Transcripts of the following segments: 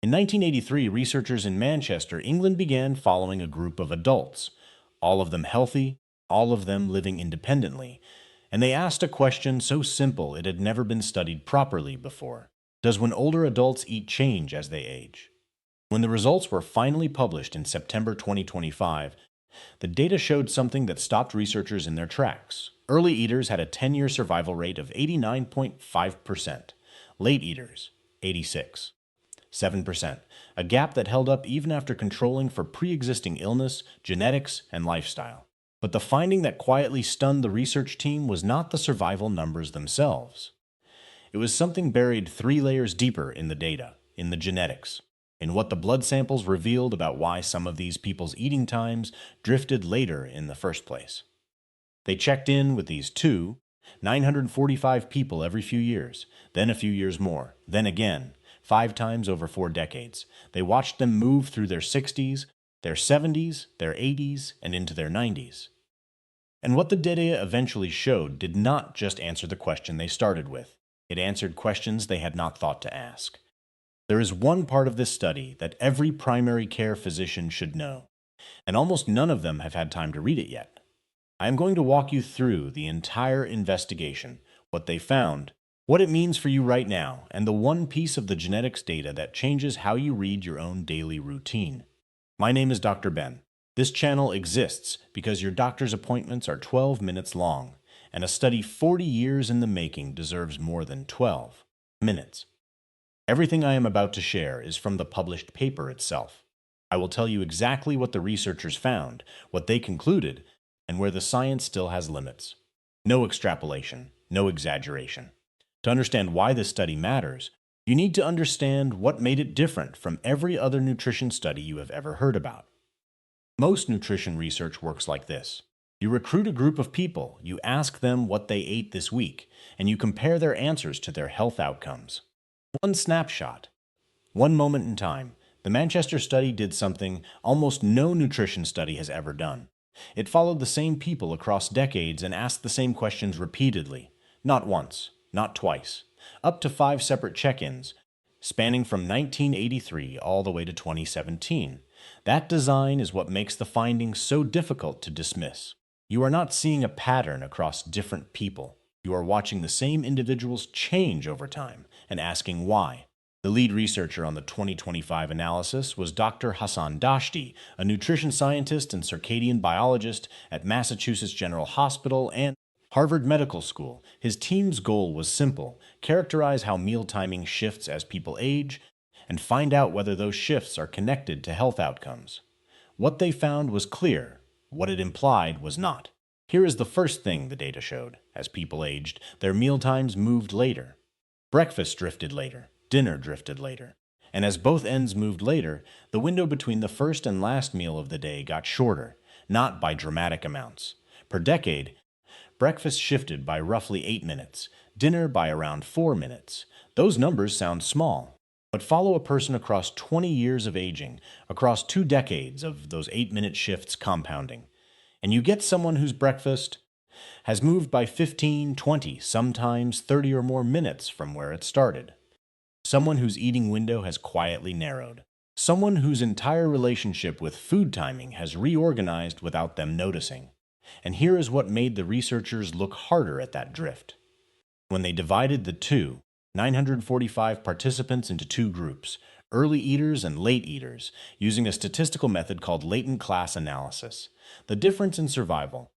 In 1983, researchers in Manchester, England began following a group of adults, all of them healthy, all of them living independently, and they asked a question so simple it had never been studied properly before. Does when older adults eat change as they age? When the results were finally published in September 2025, the data showed something that stopped researchers in their tracks. Early eaters had a 10-year survival rate of 89.5%, late eaters, 86.7%, a gap that held up even after controlling for pre-existing illness, genetics, and lifestyle. But the finding that quietly stunned the research team was not the survival numbers themselves. It was something buried 3 layers deeper in the data, in the genetics, in what the blood samples revealed about why some of these people's eating times drifted later in the first place. They checked in with these 945 people every few years, then a few years more, then again, 5 times over 4 decades. They watched them move through their 60s, their 70s, their 80s, and into their 90s. And what the data eventually showed did not just answer the question they started with. It answered questions they had not thought to ask. There is one part of this study that every primary care physician should know, and almost none of them have had time to read it yet. I am going to walk you through the entire investigation, what they found, what it means for you right now, and the one piece of the genetics data that changes how you read your own daily routine. My name is Dr. Ben. This channel exists because your doctor's appointments are 12 minutes long, and a study 40 years in the making deserves more than 12 minutes. Everything I am about to share is from the published paper itself. I will tell you exactly what the researchers found, what they concluded, and where the science still has limits. No extrapolation, no exaggeration. To understand why this study matters, you need to understand what made it different from every other nutrition study you have ever heard about. Most nutrition research works like this. You recruit a group of people, you ask them what they ate this week, and you compare their answers to their health outcomes. One snapshot, one moment in time, the Manchester study did something almost no nutrition study has ever done. It followed the same people across decades and asked the same questions repeatedly, not once, not twice, up to 5 separate check-ins, spanning from 1983 all the way to 2017. That design is what makes the findings so difficult to dismiss. You are not seeing a pattern across different people. You are watching the same individuals change over time and asking why. The lead researcher on the 2025 analysis was Dr. Hassan Dashti, a nutrition scientist and circadian biologist at Massachusetts General Hospital and Harvard Medical School. His team's goal was simple: characterize how meal timing shifts as people age and find out whether those shifts are connected to health outcomes. What they found was clear. What it implied was not. Here is the first thing the data showed. As people aged, their meal times moved later. Breakfast drifted later. Dinner drifted later. And as both ends moved later, the window between the first and last meal of the day got shorter, not by dramatic amounts. Per decade, breakfast shifted by roughly 8 minutes, dinner by around 4 minutes. Those numbers sound small, but follow a person across 20 years of aging, across 2 decades of those 8-minute shifts compounding, and you get someone whose breakfast has moved by 15, 20, sometimes 30 or more minutes from where it started. Someone whose eating window has quietly narrowed. Someone whose entire relationship with food timing has reorganized without them noticing. And here is what made the researchers look harder at that drift. When they divided the 945 participants into 2 groups, early eaters and late eaters, using a statistical method called latent class analysis, the difference in survival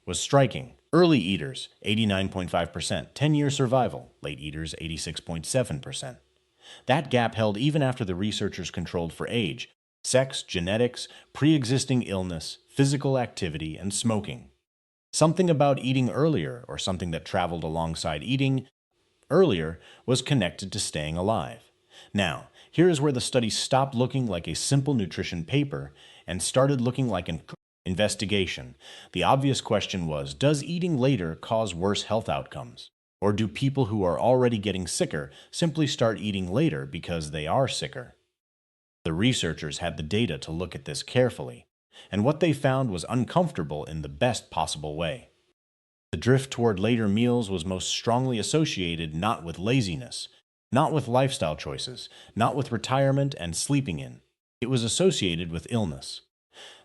was striking. Early eaters, 89.5%, 10-year survival, late eaters, 86.7%. That gap held even after the researchers controlled for age, sex, genetics, pre-existing illness, physical activity, and smoking. Something about eating earlier, or something that traveled alongside eating earlier, was connected to staying alive. Now, here is where the study stopped looking like a simple nutrition paper and started looking like an investigation. The obvious question was, does eating later cause worse health outcomes? Or do people who are already getting sicker simply start eating later because they are sicker? The researchers had the data to look at this carefully, and what they found was uncomfortable in the best possible way. The drift toward later meals was most strongly associated not with laziness, not with lifestyle choices, not with retirement and sleeping in. It was associated with illness.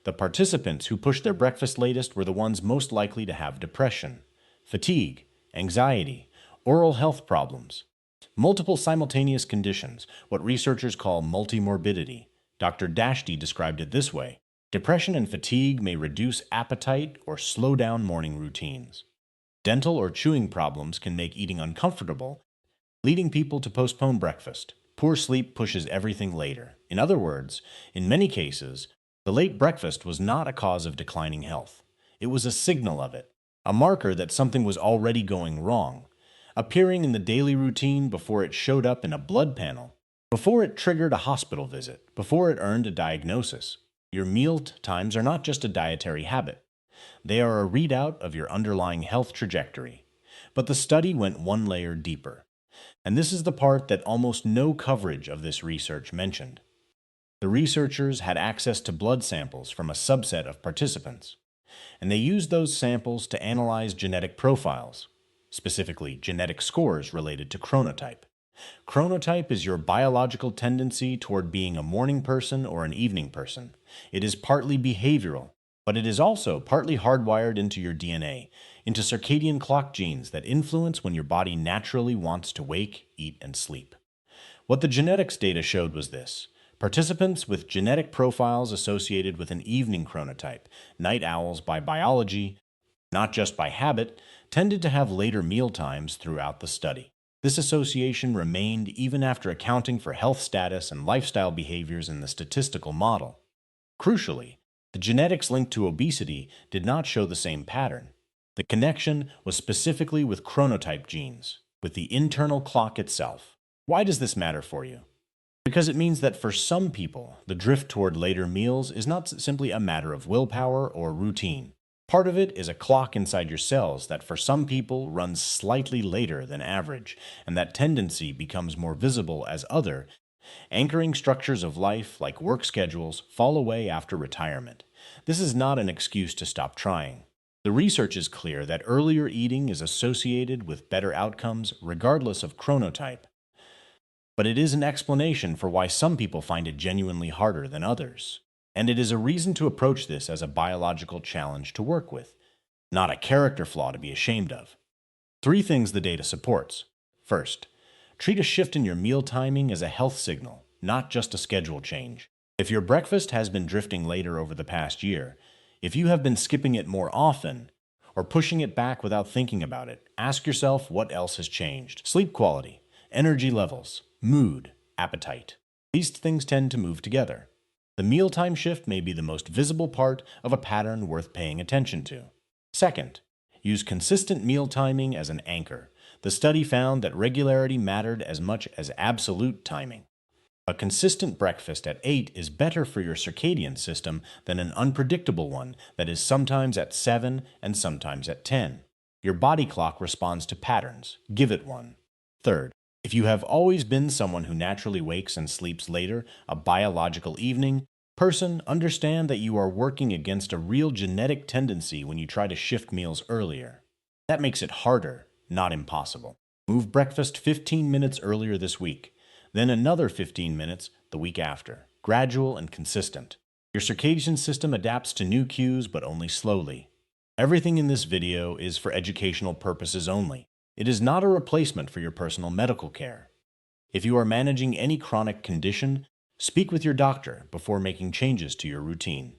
The participants who pushed their breakfast latest were the ones most likely to have depression, fatigue, anxiety, oral health problems, multiple simultaneous conditions, what researchers call multimorbidity. Dr. Dashti described it this way: depression and fatigue may reduce appetite or slow down morning routines. Dental or chewing problems can make eating uncomfortable, leading people to postpone breakfast. Poor sleep pushes everything later. In other words, in many cases, the late breakfast was not a cause of declining health. It was a signal of it, a marker that something was already going wrong, appearing in the daily routine before it showed up in a blood panel, before it triggered a hospital visit, before it earned a diagnosis. Your meal times are not just a dietary habit. They are a readout of your underlying health trajectory. But the study went one layer deeper. And this is the part that almost no coverage of this research mentioned. The researchers had access to blood samples from a subset of participants, and they used those samples to analyze genetic profiles, specifically genetic scores related to chronotype. Chronotype is your biological tendency toward being a morning person or an evening person. It is partly behavioral, but it is also partly hardwired into your DNA, into circadian clock genes that influence when your body naturally wants to wake, eat, and sleep. What the genetics data showed was this: participants with genetic profiles associated with an evening chronotype, night owls by biology, not just by habit, tended to have later meal times throughout the study. This association remained even after accounting for health status and lifestyle behaviors in the statistical model. Crucially, the genetics linked to obesity did not show the same pattern. The connection was specifically with chronotype genes, with the internal clock itself. Why does this matter for you? Because it means that for some people, the drift toward later meals is not simply a matter of willpower or routine. Part of it is a clock inside your cells that for some people runs slightly later than average, and that tendency becomes more visible as other, anchoring structures of life like work schedules fall away after retirement. This is not an excuse to stop trying. The research is clear that earlier eating is associated with better outcomes regardless of chronotype. But it is an explanation for why some people find it genuinely harder than others. And it is a reason to approach this as a biological challenge to work with, not a character flaw to be ashamed of. 3 things the data supports. First, treat a shift in your meal timing as a health signal, not just a schedule change. If your breakfast has been drifting later over the past year, if you have been skipping it more often, or pushing it back without thinking about it, ask yourself what else has changed. Sleep quality, energy levels, mood, appetite. These things tend to move together. The mealtime shift may be the most visible part of a pattern worth paying attention to. Second, use consistent meal timing as an anchor. The study found that regularity mattered as much as absolute timing. A consistent breakfast at 8 is better for your circadian system than an unpredictable one that is sometimes at 7 and sometimes at 10. Your body clock responds to patterns. Give it one. Third, if you have always been someone who naturally wakes and sleeps later, a biological evening person, understand that you are working against a real genetic tendency when you try to shift meals earlier. That makes it harder, not impossible. Move breakfast 15 minutes earlier this week, then another 15 minutes the week after. Gradual and consistent. Your circadian system adapts to new cues, but only slowly. Everything in this video is for educational purposes only. It is not a replacement for your personal medical care. If you are managing any chronic condition, speak with your doctor before making changes to your routine.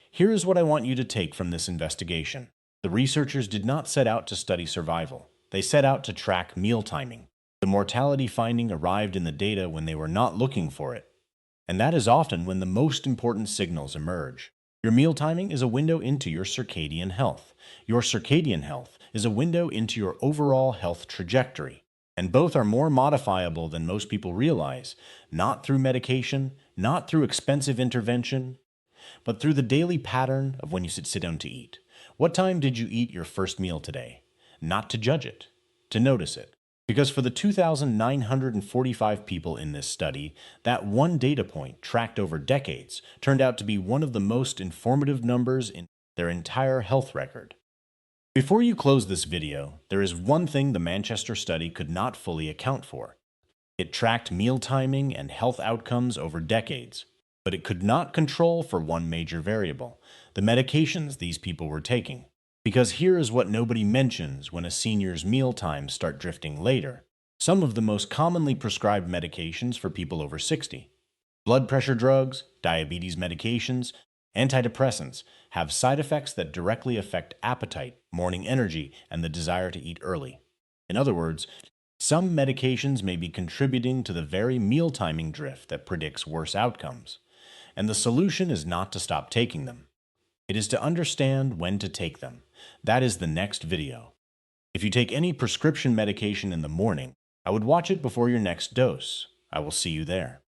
Here is what I want you to take from this investigation. The researchers did not set out to study survival. They set out to track meal timing. The mortality finding arrived in the data when they were not looking for it. And that is often when the most important signals emerge. Your meal timing is a window into your circadian health. Your circadian health is a window into your overall health trajectory. And both are more modifiable than most people realize, not through medication, not through expensive intervention, but through the daily pattern of when you sit down to eat. What time did you eat your first meal today? Not to judge it, to notice it. Because for the 2,945 people in this study, that one data point tracked over decades turned out to be one of the most informative numbers in their entire health record. Before you close this video, there is one thing the Manchester study could not fully account for. It tracked meal timing and health outcomes over decades, but it could not control for one major variable: the medications these people were taking. Because here is what nobody mentions when a senior's meal times start drifting later. Some of the most commonly prescribed medications for people over 60, blood pressure drugs, diabetes medications, antidepressants, have side effects that directly affect appetite, morning energy, and the desire to eat early. In other words, some medications may be contributing to the very meal timing drift that predicts worse outcomes. And the solution is not to stop taking them. It is to understand when to take them. That is the next video. If you take any prescription medication in the morning, I would watch it before your next dose. I will see you there.